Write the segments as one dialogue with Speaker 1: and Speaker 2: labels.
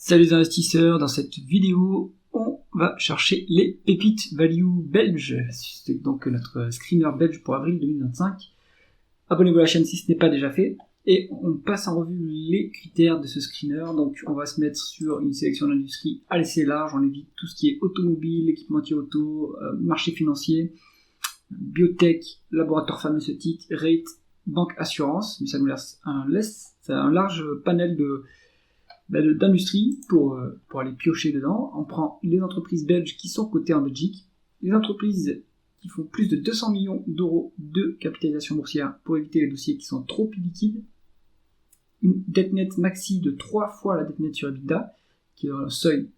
Speaker 1: Salut les investisseurs, dans cette vidéo, on va chercher les pépites value belges. C'est donc notre screener belge pour avril 2025. Abonnez-vous à la chaîne si ce n'est pas déjà fait. Et on passe en revue les critères de ce screener. Donc on va se mettre sur une sélection d'industrie assez large. On évite tout ce qui est automobile, équipementier auto, marché financier, biotech, laboratoire pharmaceutique, rate, banque, assurance. Mais ça nous laisse un large panel d'industrie pour aller piocher dedans. On prend les entreprises belges qui sont cotées en Belgique, les entreprises qui font plus de 200 millions d'euros de capitalisation boursière pour éviter les dossiers qui sont trop liquides, une dette nette maxi de 3 fois la dette nette sur EBITDA, qui est un seuil,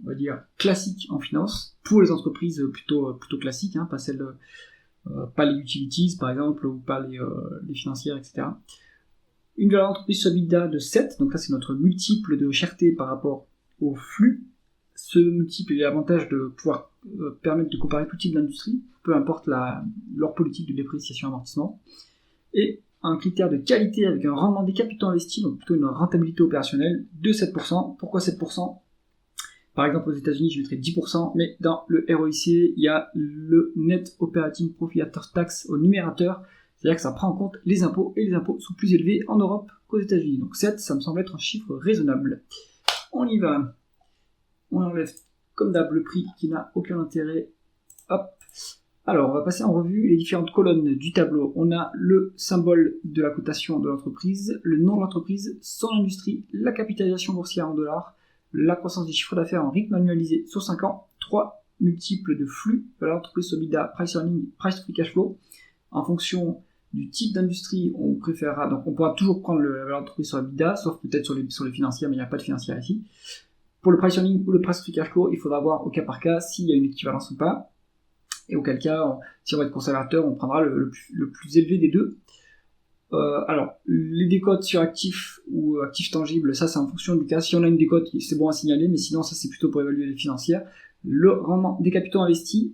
Speaker 1: on va dire, classique en finance, pour les entreprises plutôt classiques, pas celles, pas les utilities par exemple, ou pas les financières, etc. Une valeur d'entreprise sur EBITDA de 7, donc là c'est notre multiple de cherté par rapport au flux. Ce multiple a l'avantage de pouvoir permettre de comparer tout type d'industrie, peu importe leur politique de dépréciation et amortissement. Et un critère de qualité avec un rendement des capitaux investis, donc plutôt une rentabilité opérationnelle de 7%. Pourquoi 7%? Par exemple aux États-Unis je mettrais 10%, mais dans le ROIC il y a le Net Operating Profit After Tax au numérateur. C'est-à-dire que ça prend en compte les impôts, et les impôts sont plus élevés en Europe qu'aux États-Unis. Donc 7, ça me semble être un chiffre raisonnable. On y va. On enlève, comme d'hab, le prix qui n'a aucun intérêt. Hop. Alors, on va passer en revue les différentes colonnes du tableau. On a le symbole de la cotation de l'entreprise, le nom de l'entreprise, son industrie, la capitalisation boursière en dollars, la croissance du chiffre d'affaires en rythme annualisé sur 5 ans, 3 multiples de flux, valeur d'entreprise sur EBITDA, price earning, price free cash flow. En fonction du type d'industrie, on préférera, donc on pourra toujours prendre la valeur d'entreprise sur EBITDA, sauf peut-être sur les financières, mais il n'y a pas de financières ici. Pour le price earning ou le price free cash flow, il faudra voir au cas par cas s'il y a une équivalence ou pas. Et auquel cas, si on va être conservateur, on prendra le plus élevé des deux. Alors, les décotes sur actifs ou actifs tangibles, ça c'est en fonction du cas. Si on a une décote, c'est bon à signaler, mais sinon ça c'est plutôt pour évaluer les financières. Le rendement des capitaux investis,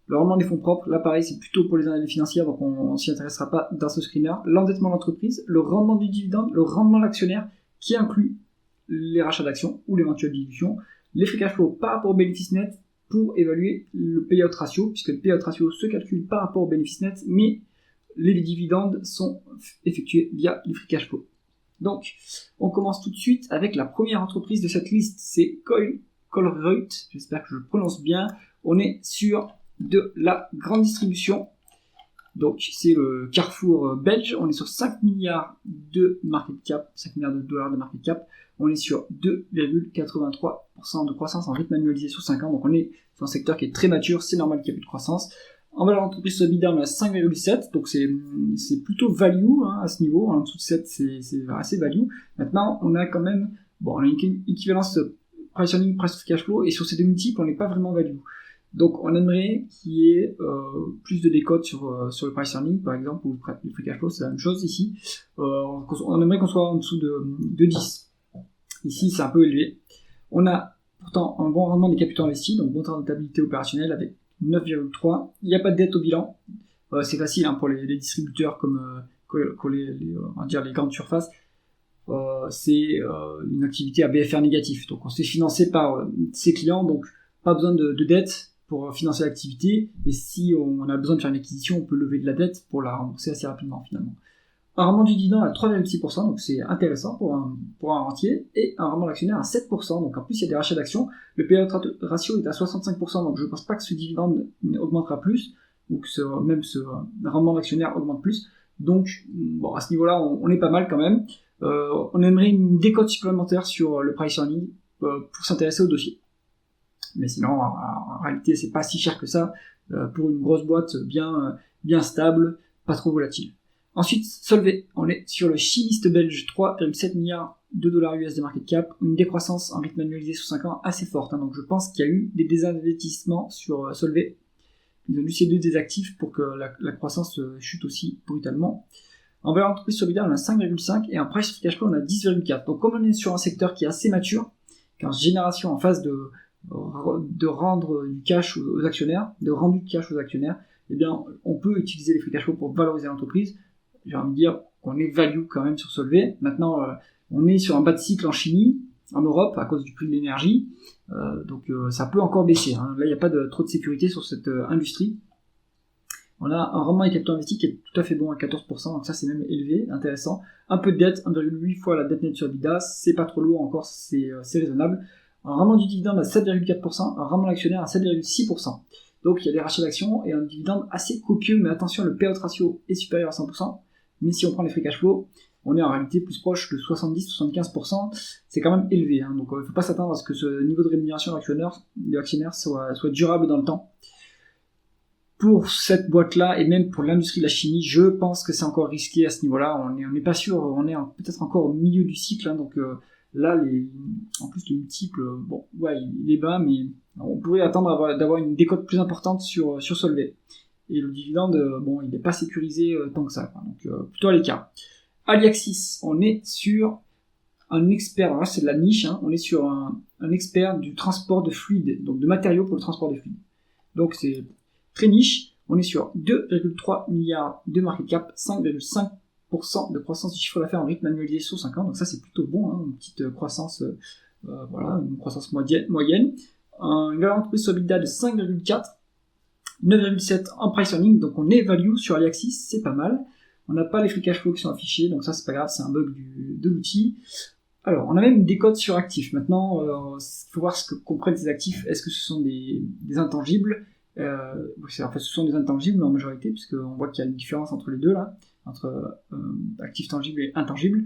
Speaker 1: le rendement des fonds propres, là pareil, c'est plutôt pour les analyses financières, donc on s'y intéressera pas dans ce screener. L'endettement de l'entreprise, le rendement du dividende, le rendement de l'actionnaire, qui inclut les rachats d'actions ou l'éventuelle dilution, les free cash flow par rapport au bénéfice net pour évaluer le payout ratio, puisque le payout ratio se calcule par rapport au bénéfice net, mais les dividendes sont effectués via les free cash flow. Donc, on commence tout de suite avec la première entreprise de cette liste, c'est Colruyt, j'espère que je le prononce bien. On est sur de la grande distribution, donc c'est le Carrefour belge. On est sur 5 milliards de market cap, 5 milliards de dollars de market cap. On est sur 2,83% de croissance en rythme annualisé sur 5 ans, donc on est sur un secteur qui est très mature, c'est normal qu'il y ait plus de croissance. En valeur d'entreprise sur EBITDA, on a 5,7, donc c'est plutôt value à ce niveau. En dessous de 7, c'est assez value. Maintenant, on a quand même, on a une équivalence price earning, price free cash flow, et sur ces deux multiples, on n'est pas vraiment value. Donc on aimerait qu'il y ait plus de décote sur le price earning par exemple, ou le free cash flow, c'est la même chose ici. On aimerait qu'on soit en dessous de 10. Ici c'est un peu élevé. On a pourtant un bon rendement des capitaux investis, donc bonne rentabilité opérationnelle avec 9,3. Il n'y a pas de dette au bilan. C'est facile pour les distributeurs comme on va dire les grandes surfaces. C'est une activité à BFR négatif. Donc on se fait financer par ses clients, donc pas besoin de dette pour financer l'activité, et si on a besoin de faire une acquisition, on peut lever de la dette pour la rembourser assez rapidement finalement. Un rendement du dividende à 3,6%, donc c'est intéressant pour un rentier, et un rendement d'actionnaire à 7%, donc en plus il y a des rachats d'actions. Le payout ratio est à 65%, donc je ne pense pas que ce dividende augmentera plus, ou que ce rendement d'actionnaire augmente plus. Donc à ce niveau-là, on est pas mal quand même. On aimerait une décote supplémentaire sur le price earning pour s'intéresser au dossier. Mais sinon, en réalité, c'est pas si cher que ça pour une grosse boîte bien stable, pas trop volatile. Ensuite, Solvay, on est sur le chimiste belge, 3,7 milliards de dollars US de market cap, une décroissance en rythme annualisé sur 5 ans assez forte. Donc je pense qu'il y a eu des désinvestissements sur Solvay. Ils ont dû céder des actifs pour que la croissance chute aussi brutalement. En valeur d'entreprise sur EBITDA, on a 5,5 et en price free cash flow, on a 10,4. Donc comme on est sur un secteur qui est assez mature, qui est en génération en phase de rendre du cash aux actionnaires, de rendu de cash aux actionnaires, eh bien, on peut utiliser les free cash flow pour valoriser l'entreprise. J'ai envie de dire qu'on est value quand même sur Solvay. Maintenant, on est sur un bas de cycle en chimie. en Europe à cause du prix de l'énergie. Donc ça peut encore baisser. Hein. Là, il n'y a pas trop de sécurité sur cette industrie. On a un rendement des capitaux investis qui est tout à fait bon à 14%, donc ça c'est même élevé, intéressant. Un peu de dette, 1,8 fois la dette nette sur EBITDA, c'est pas trop lourd encore, c'est raisonnable. Un rendement du dividende à 7,4%, un rendement actionnaire à 7,6%. Donc il y a des rachats d'actions et un dividende assez copieux, mais attention, le payout ratio est supérieur à 100%. Mais si on prend les free cash flow, on est en réalité plus proche de 70-75%. C'est quand même élevé, hein. Donc il ne faut pas s'attendre à ce que ce niveau de rémunération de l'actionnaire soit durable dans le temps. Pour cette boîte-là, et même pour l'industrie de la chimie, je pense que c'est encore risqué à ce niveau-là. On n'est pas sûr, on est peut-être encore au milieu du cycle, hein. Donc là, en plus le multiple, bon, ouais, il est bas, mais on pourrait attendre d'avoir une décote plus importante sur Solvay. Et le dividende, bon, il n'est pas sécurisé tant que ça, quoi. Donc plutôt à l'écart. Aliaxis, on est sur un expert, alors là c'est de la niche, hein. On est sur un expert du transport de fluides, donc de matériaux pour le transport de fluides. Donc c'est très niche, on est sur 2,3 milliards de market cap, 5,5% de croissance du chiffre d'affaires en rythme annualisé sur 5 ans, donc ça c'est plutôt bon, hein, une petite croissance, voilà, une croissance moyenne. Une valeur d'entreprise sur EBITDA de 5,4, 9,7 en price earning, donc on est value sur Aliaxis, c'est pas mal. On n'a pas les free cash flow qui sont affichés, donc ça c'est pas grave, c'est un bug de l'outil. Alors, on a même une décote sur actifs. Maintenant, il faut voir ce que comprennent ces actifs. Est-ce que ce sont des intangibles en fait, ce sont des intangibles en majorité, puisqu'on voit qu'il y a une différence entre les deux là, entre actifs tangibles et intangibles.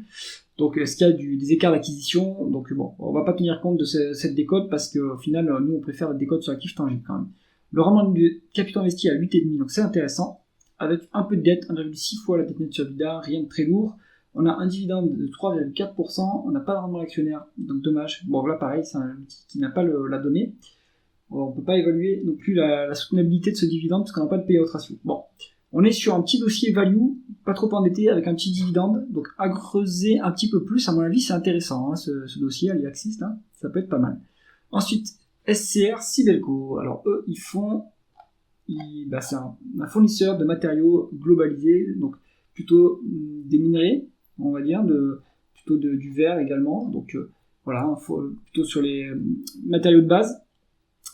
Speaker 1: Donc, est-ce qu'il y a des écarts d'acquisition? Donc bon, on va pas tenir compte de cette décote parce qu'au final, nous on préfère la décote sur actifs tangibles quand même. Le rendement de capitaux investis à 8,5, donc c'est intéressant, avec un peu de dette, 1,6 fois la dette nette sur EBITDA, rien de très lourd. On a un dividende de 3,4%, on n'a pas de rendement actionnaire, donc dommage. Bon là pareil, c'est un outil qui n'a pas la donnée. On ne peut pas évaluer non plus la soutenabilité de ce dividende parce qu'on n'a pas de payout ratio. Bon, on est sur un petit dossier value, pas trop endetté, avec un petit dividende, donc à creuser un petit peu plus, à mon avis c'est intéressant, hein, ce dossier, Aliaxis, là, ça peut être pas mal. Ensuite, SCR Sibelco, alors eux, c'est un fournisseur de matériaux globalisés, donc plutôt des minerais, on va dire, plutôt du verre également, donc voilà, plutôt sur les matériaux de base.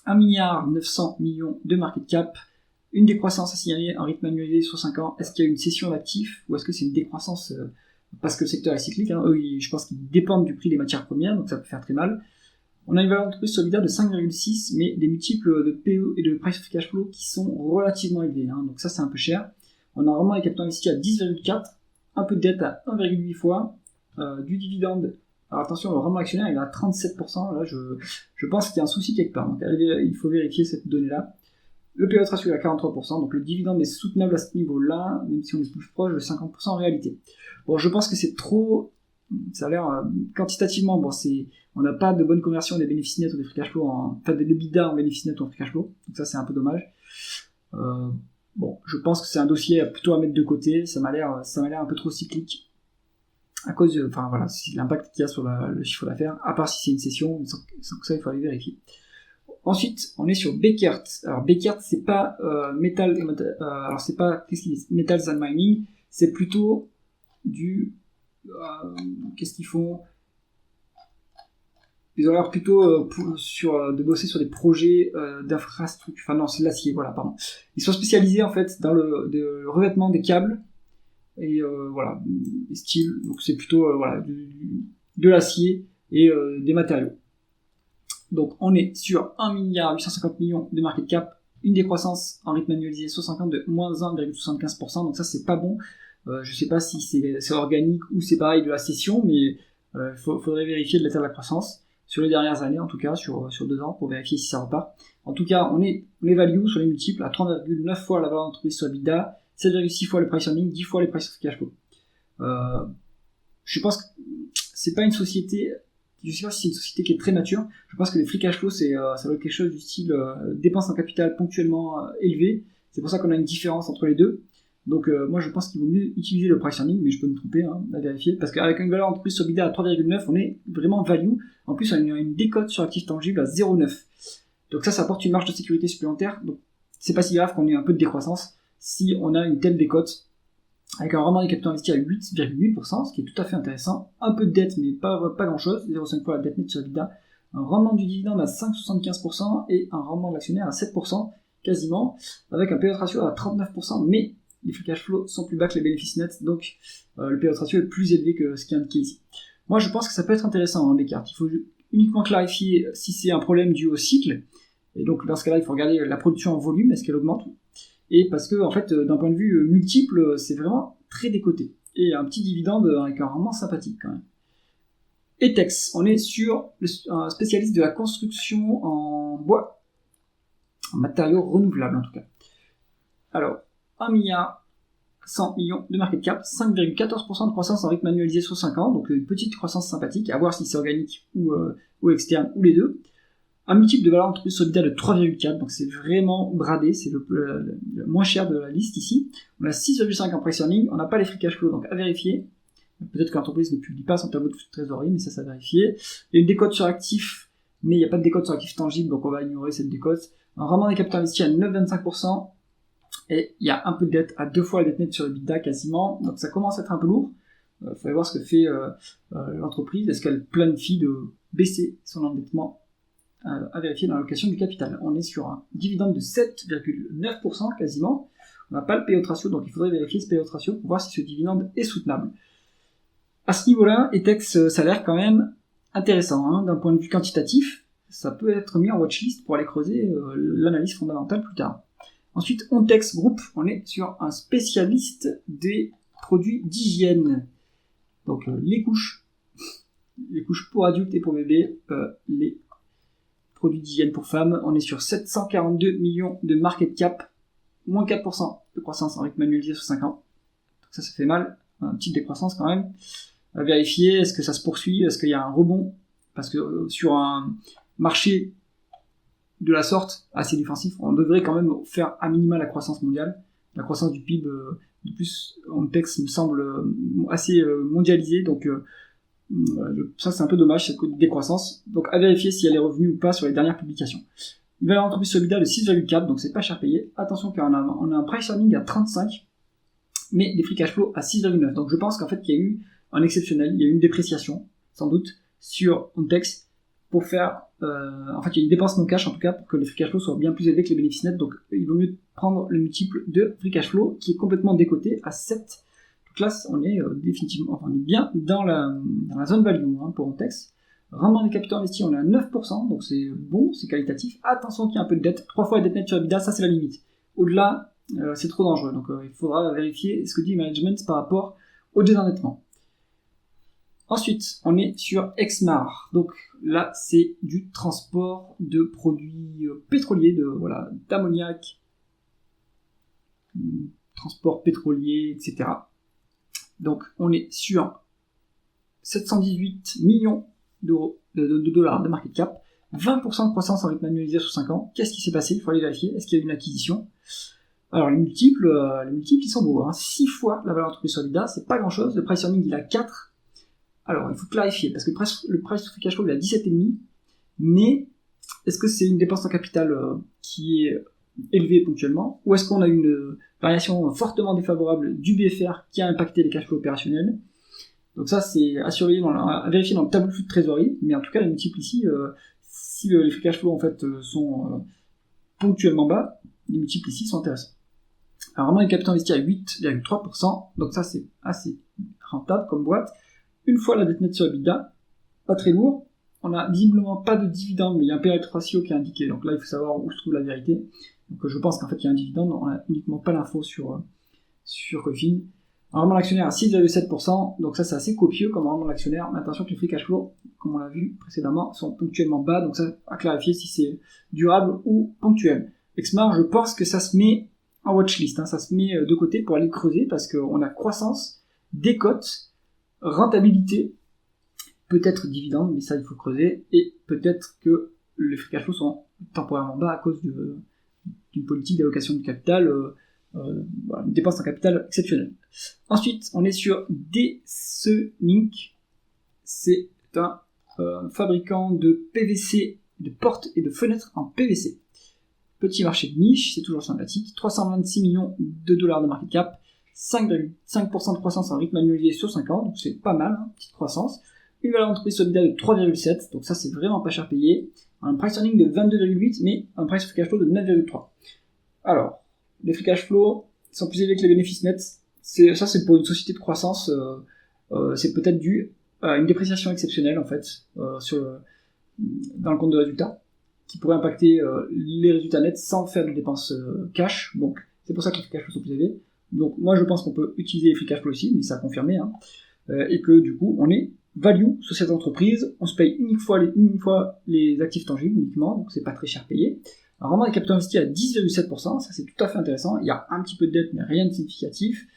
Speaker 1: 1,9 milliard de market cap, une décroissance à signaler en rythme annualisé sur 5 ans. Est-ce qu'il y a une cession d'actifs ou est-ce que c'est une décroissance parce que le secteur est cyclique, hein. Eux, je pense qu'ils dépendent du prix des matières premières, donc ça peut faire très mal. On a une valeur d'entreprise sur EBITDA de 5,6, mais des multiples de PE et de price of cash flow qui sont relativement élevés, hein. Donc ça c'est un peu cher. On a vraiment les capitaux investis à 10,4, un peu de dette à 1,8 fois, du dividende. Alors attention, le rendement actionnaire il est à 37%, là je pense qu'il y a un souci quelque part, donc il faut vérifier cette donnée-là. Le payout ratio est à 43%, donc le dividende est soutenable à ce niveau-là, même si on est plus proche de 50% en réalité. Bon, je pense que c'est trop, ça a l'air quantitativement, bon on n'a pas de bonne conversion des bénéfices nets ou des free cash flow, enfin des EBITDA en bénéfices nets ou en free cash flow, donc ça c'est un peu dommage. Bon, je pense que c'est un dossier plutôt à mettre de côté, ça m'a l'air un peu trop cyclique. À cause de, enfin voilà, c'est l'impact qu'il y a sur le chiffre d'affaires, à part si c'est une session, sans que ça il faut aller vérifier. Ensuite, on est sur Bekaert. Alors Bekaert, c'est pas alors c'est pas Metals and Mining, c'est plutôt du qu'est-ce qu'ils font? Ils ont l'air plutôt de bosser sur des projets d'infrastructure. Enfin non, c'est de l'acier, voilà, pardon. Ils sont spécialisés en fait dans le revêtement des câbles. Et voilà, des styles, donc c'est plutôt voilà, de l'acier et des matériaux. Donc on est sur 1,850 milliard de market cap, une décroissance en rythme annualisé sur 5 ans de moins 1,75%, donc ça c'est pas bon. Je sais pas si c'est organique ou c'est pareil de la cession, mais faudrait vérifier de l'état de la croissance sur les dernières années, en tout cas sur 2 ans, pour vérifier si ça repart. En tout cas, on est value sur les multiples à 3,9 fois la valeur d'entreprise sur EBITDA, 7,6 fois le price earning, 10 fois les price of cash flow. Je pense que c'est pas une société, je sais pas si c'est une société qui est très mature. Je pense que les free cash flow, ça doit être quelque chose du style dépenses en capital ponctuellement élevées. C'est pour ça qu'on a une différence entre les deux. Donc moi je pense qu'il vaut mieux utiliser le price earning, mais je peux me tromper, hein, à vérifier, parce qu'avec une valeur d'entreprise sur EBITDA à 3,9, on est vraiment value. En plus on a une décote sur actifs tangibles à 0,9. Donc ça apporte une marge de sécurité supplémentaire. Donc c'est pas si grave qu'on ait un peu de décroissance si on a une telle décote avec un rendement des capitaux investis à 8,8%, ce qui est tout à fait intéressant. Un peu de dette, mais pas grand-chose, 0,5 fois la dette nette sur EBITDA. Un rendement du dividende à 5,75% et un rendement de l'actionnaire à 7%, quasiment, avec un payout ratio à 39%, mais les free cash flow sont plus bas que les bénéfices nets, donc le payout ratio est plus élevé que ce qui est indiqué ici. Moi, je pense que ça peut être intéressant, les cartes. Il faut uniquement clarifier si c'est un problème dû au cycle, et donc dans ce cas-là, il faut regarder la production en volume, est-ce qu'elle augmente, et parce que, en fait, d'un point de vue multiple, c'est vraiment très décoté. Et un petit dividende avec un rendement sympathique, quand même. Etex, on est sur un spécialiste de la construction en bois, en matériaux renouvelables, en tout cas. Alors, 1 milliard 100 millions de market cap, 5,14% de croissance en rythme annualisé sur 5 ans, donc une petite croissance sympathique, à voir si c'est organique ou externe, ou les deux. Un multiple de valeur entreprise sur EBITDA de 3,4, donc c'est vraiment bradé, c'est le moins cher de la liste ici. On a 6,5 en price earning, on n'a pas les free cash flow, donc à vérifier. Peut-être que l'entreprise ne publie pas son tableau de trésorerie, mais ça à vérifier. Il y a une décote sur actifs, mais il n'y a pas de décote sur actifs tangibles, donc on va ignorer cette décote. Un rendement des capitaux investis à 9,25%, et il y a un peu de dette à 2 fois la dette nette sur EBITDA quasiment, donc ça commence à être un peu lourd. Il faut voir ce que fait l'entreprise, est-ce qu'elle planifie de baisser son endettement à vérifier dans l'allocation du capital. On est sur un dividende de 7,9% quasiment. On n'a pas le payout ratio, donc il faudrait vérifier ce payout ratio pour voir si ce dividende est soutenable. À ce niveau-là, Etex, ça a l'air quand même intéressant, hein, d'un point de vue quantitatif. Ça peut être mis en watchlist pour aller creuser l'analyse fondamentale plus tard. Ensuite, Ontex Group, on est sur un spécialiste des produits d'hygiène. Donc les couches pour adultes et pour bébés, les produits d'hygiène pour femmes, on est sur 742 millions de market cap, moins 4% de croissance en rythme annualisé sur 5 ans. Donc ça fait mal, une petite décroissance quand même. À vérifier, est-ce que ça se poursuit, est-ce qu'il y a un rebond, parce que sur un marché de la sorte, assez défensif, on devrait quand même faire à minima la croissance mondiale. La croissance du PIB, de plus, en texte, me semble assez mondialisée, donc ça c'est un peu dommage, cette décroissance. Donc à vérifier si elle est revenue ou pas sur les dernières publications. Une valeur entreprise sur EBITDA de 6,4, donc c'est pas cher payé. Attention car on a un price earning à 35, mais des free cash flow à 6,9. Donc je pense qu'en fait il y a eu un exceptionnel, il y a eu une dépréciation, sans doute, sur Ontex, pour faire, en fait il y a une dépense non cash en tout cas, pour que les free cash flow soient bien plus élevés que les bénéfices nets, donc il vaut mieux prendre le multiple de free cash flow, qui est complètement décoté à 7. Donc là on est définitivement, enfin on est bien dans la zone value, hein, pour Ontex. Rendement des capitaux investis, on est à 9%, donc c'est bon, c'est qualitatif. Attention qu'il y a un peu de dette, 3 fois la dette nette sur EBITDA, ça c'est la limite. Au-delà, c'est trop dangereux, donc il faudra vérifier ce que dit le management par rapport au désendettement. Ensuite, on est sur Exmar. Donc là, c'est du transport de produits pétroliers, d'ammoniac, transport pétrolier, etc. Donc on est sur 718 millions d'euros, de dollars de market cap, 20% de croissance en rythme annualisé sur 5 ans. Qu'est-ce qui s'est passé? Il faut aller vérifier. Est-ce qu'il y a eu une acquisition? Alors les multiples ils sont beaux, hein. 6 fois la valeur entreprise sur EBITDA, c'est pas grand chose. Le price earning il a 4. Alors, il faut clarifier, parce que le price to free cash flow, il a 17,5, mais est-ce que c'est une dépense en capital qui est élevée ponctuellement, ou est-ce qu'on a une variation fortement défavorable du BFR qui a impacté les cash flows opérationnels? Donc ça, c'est à surveiller, à vérifier dans le tableau de flux de trésorerie, mais en tout cas, les multiples ici, si les free cash flow en fait sont ponctuellement bas, les multiples ici sont intéressants. Alors, vraiment, les capitaux investis à 8,3%, donc ça, c'est assez rentable comme boîte. Une fois la dette nette sur EBITDA, pas très lourd. On a visiblement pas de dividende, mais il y a un payout ratio qui est indiqué. Donc là, il faut savoir où se trouve la vérité. Donc je pense qu'en fait, il y a un dividende. On a uniquement pas l'info sur Coifin. Un rendement d'actionnaire à 6,7%. Donc ça, c'est assez copieux comme rendement d'actionnaire. Mais attention que les free cash flow, comme on l'a vu précédemment, sont ponctuellement bas. Donc ça, à clarifier si c'est durable ou ponctuel. Exmar, je pense que ça se met en watchlist. Hein. Ça se met de côté pour aller creuser parce qu'on a croissance, décote, rentabilité, peut-être dividende, mais ça il faut creuser, et peut-être que les free cash flow sont temporairement bas à cause d'une politique d'allocation du capital, une dépense en capital exceptionnelle. Ensuite, on est sur DCENIC, c'est un fabricant de PVC, de portes et de fenêtres en PVC. Petit marché de niche, c'est toujours sympathique, 326 millions de dollars de market cap, 5,5% de croissance en rythme annualisé sur 5 ans, donc c'est pas mal, hein, petite croissance. Une valeur d'entreprise sur EBITDA de 3,7, donc ça c'est vraiment pas cher payé. Un price earning de 22,8, mais un price free cash flow de 9,3. Alors, les free cash flow sont plus élevés que les bénéfices nets. Ça c'est pour une société de croissance, c'est peut-être dû à une dépréciation exceptionnelle en fait dans le compte de résultats, qui pourrait impacter les résultats nets sans faire de dépenses cash. Donc c'est pour ça que les free cash flow sont plus élevés. Donc moi je pense qu'on peut utiliser les free cash flow aussi, mais ça a confirmé, hein, et que du coup on est value sur cette entreprise, on se paye une fois les actifs tangibles uniquement, donc c'est pas très cher payé. Un rendement des capitaux investis à 10,7%, ça c'est tout à fait intéressant. Il y a un petit peu de dette, mais rien de significatif.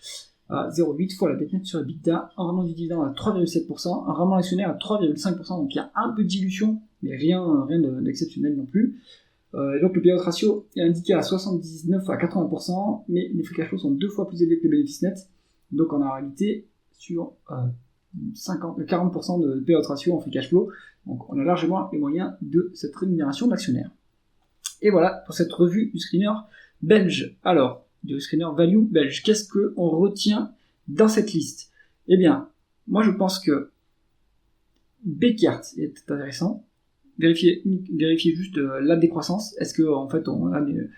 Speaker 1: À 0,8 fois la dette nette sur EBITDA, un rendement du dividende à 3,7%, un rendement actionnaire à 3,5%, donc il y a un peu de dilution, mais rien d'exceptionnel non plus. Donc le payout ratio est indiqué à 79 à 80%, mais les free cash flow sont 2 fois plus élevés que les bénéfices nets, donc on a en réalité sur 40% de payout ratio en free cash flow, donc on a largement les moyens de cette rémunération de l'actionnaire. Et voilà pour cette revue du screener belge. Alors, du screener value belge, qu'est-ce qu'on retient dans cette liste? Eh bien, moi je pense que Bekaert est intéressant. Vérifier juste la décroissance. Est-ce que en fait le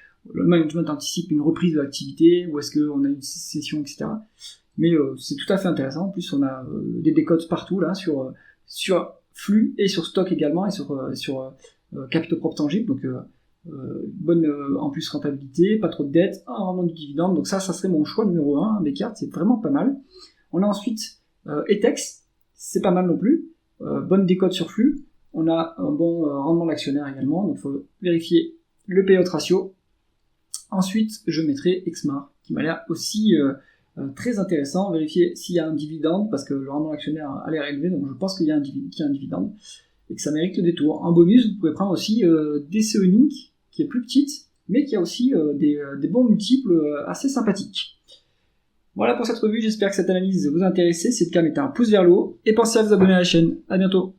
Speaker 1: management anticipe une reprise de l'activité, ou est-ce qu'on a une cession, etc. Mais c'est tout à fait intéressant. En plus, on a des décotes partout là sur flux et sur stock également, et sur capitaux propres tangibles. Donc bonne en plus rentabilité, pas trop de dettes, un rendement du dividende. Donc ça serait mon choix numéro 1. Bekaert, c'est vraiment pas mal. On a ensuite Etex, c'est pas mal non plus. Bonne décote sur flux. On a un bon rendement d'actionnaire également, donc il faut vérifier le payout ratio. Ensuite, je mettrai Exmar, qui m'a l'air aussi très intéressant. Vérifier s'il y a un dividende, parce que le rendement d'actionnaire a l'air élevé, donc je pense qu'il y a un dividende, et que ça mérite le détour. En bonus, vous pouvez prendre aussi DCE Link, qui est plus petite, mais qui a aussi des bons multiples assez sympathiques. Voilà pour cette revue, j'espère que cette analyse vous a intéressé. Si c'est le cas, mettez un pouce vers le haut, et pensez à vous abonner à la chaîne. À bientôt.